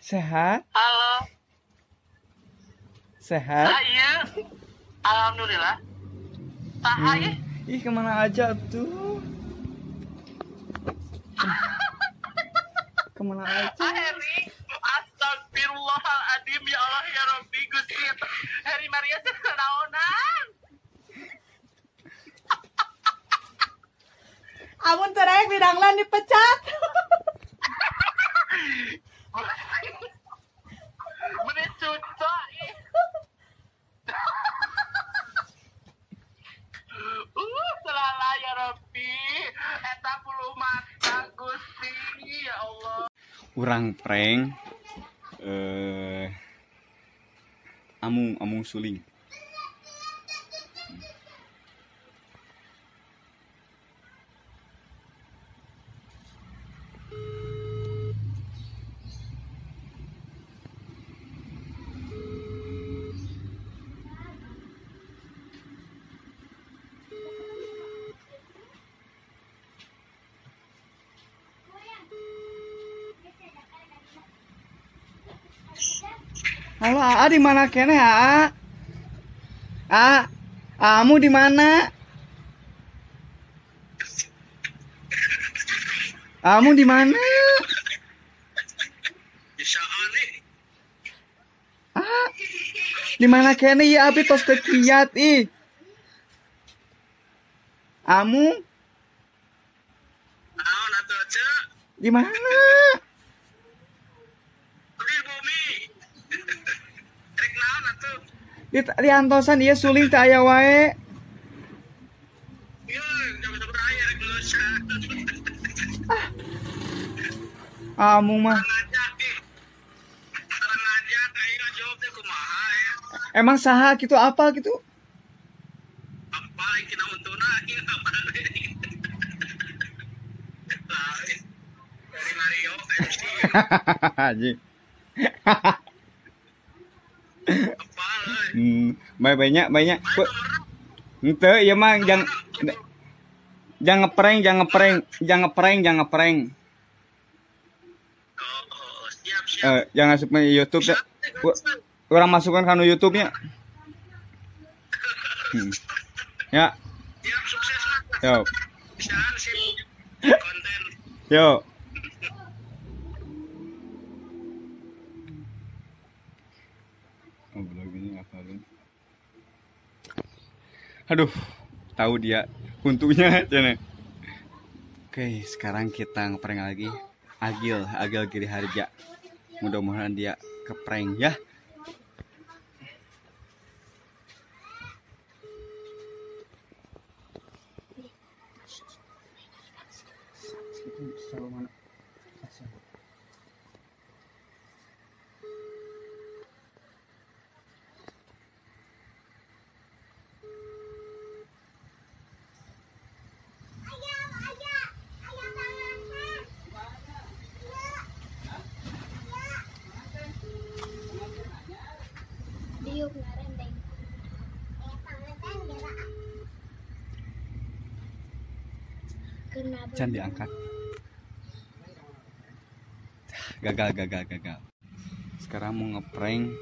Sehat? Halo. Sehat? Iya. Alhamdulillah. Sahaya. Ih, kemana aja tuh? Kemana aja? Heri. Astagfirullahaladzim. Ya Allah ya Rabbi. Gusti. Heri Maria senaonan. Amun terek bidanglan dipecat. Menit cuca. Selala ya Rabbi. Eta puluh mata Gusti. Ya Allah. Urang prank amung suling. Halo, Aa di mana kene, Aa? Kamu di mana? Kamu di mana? Di mana kene ya abi tos teu kiat ih. Kamu? Naon atuh Cek? Di mana? Di bumi. Rek naon atuh? Di antosan ieu suling teu aya wae. Ieu jago-jago aya rek leusan. Kamu mah Terang aja kayak jawab teh kumaha ya. emang saha gitu apa gitu? Apa yang kita untuna ieu apa? Lain. Dari Mario MC. Haji. Apa euy? Banyak. Henteu ieu mah jangan ngeprank. Oh, siap. Jangan masuk ke YouTube ya. Orang masukkan ke YouTube-nya. Ya, Siap sukses lah. yo. Bisaan sih konten. Yo. Oh, vlog ini ngapalin. Aduh, tahu dia kuntunya cene. Oke, sekarang kita ngeprank lagi. Agil Giri Harja. Mudah-mudahan dia keprank ya. Can diangkat. Gagal. Sekarang mau ngeprank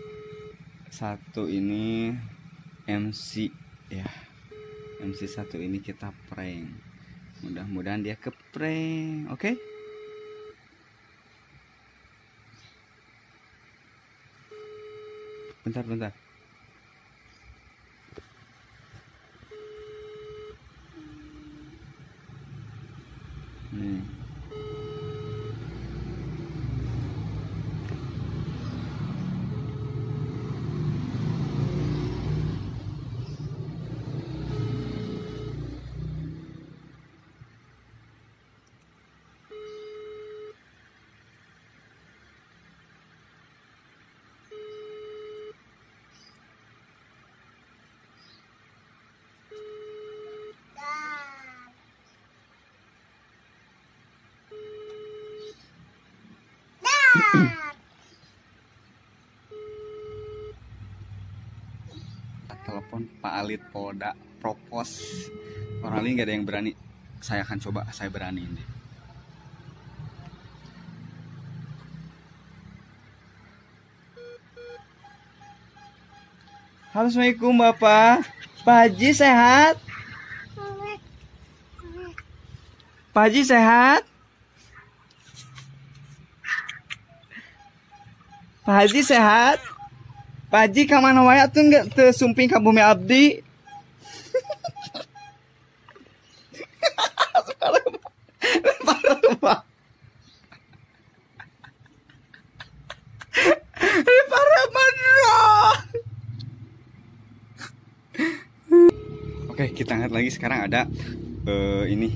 satu ini MC ya. MC satu ini kita prank. Mudah-mudahan dia keprank, oke? Bentar. Nih. Telepon Pak Alit Polda propos. Orang lain gak ada yang berani. Saya akan coba, saya berani ini. Halo, Assalamualaikum Bapak. Pak Haji sehat? Pak Haji sehat? Pak Haji sehat? Pak Haji kamana wae atuh nggak tersumping ka bumi abdi? Oke, kita lihat lagi sekarang ada ini.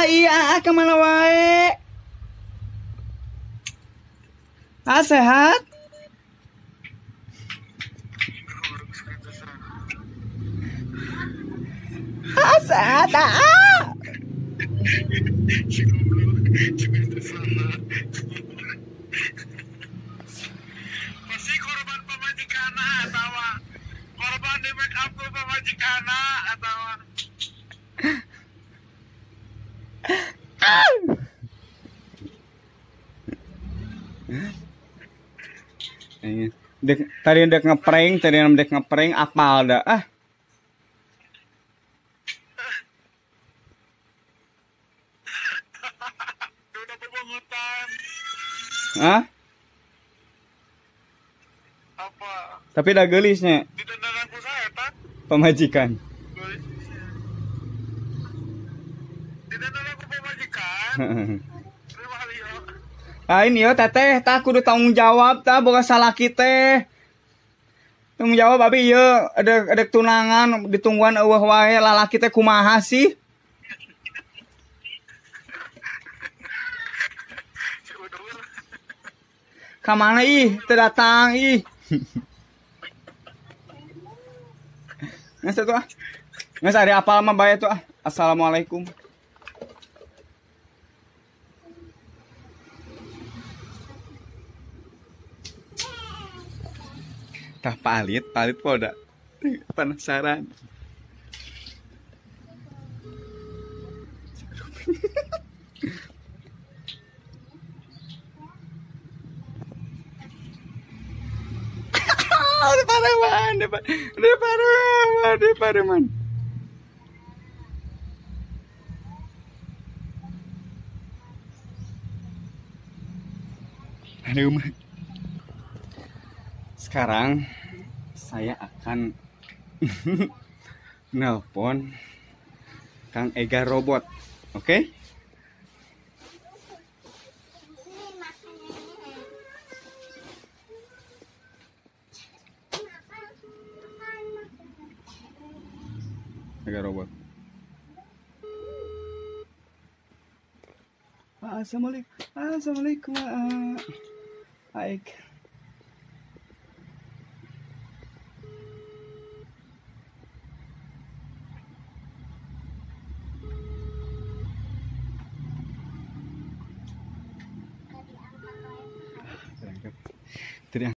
Iya, kemana wae? Sehat? Sehat, Pasti korban pemajikan atau korban di make up ku pemajikan atau Tadi dek ngeprank apal dah udah pemungutan apa tapi dah gelisnya di dandanan ku saya tak pemajikan. di dandanan ku pemajikan terima kasih yo. Ini yo teteh tak kudu tanggung jawab tak boga salah kita. Tanggung jawab abi ieu ada tunangan ditungguan eueuh wae lalaki teh kumaha sih? Ka mana ih teu datang ih. Nges tuh nges ari apal mah bae tuh Assalamualaikum. Tah palit poda penasaran. Pareman. Aduh mah. Sekarang saya akan nelpon Kang Ega Robot, oke? Ega Robot. Assalamualaikum. Baik. Terangkat.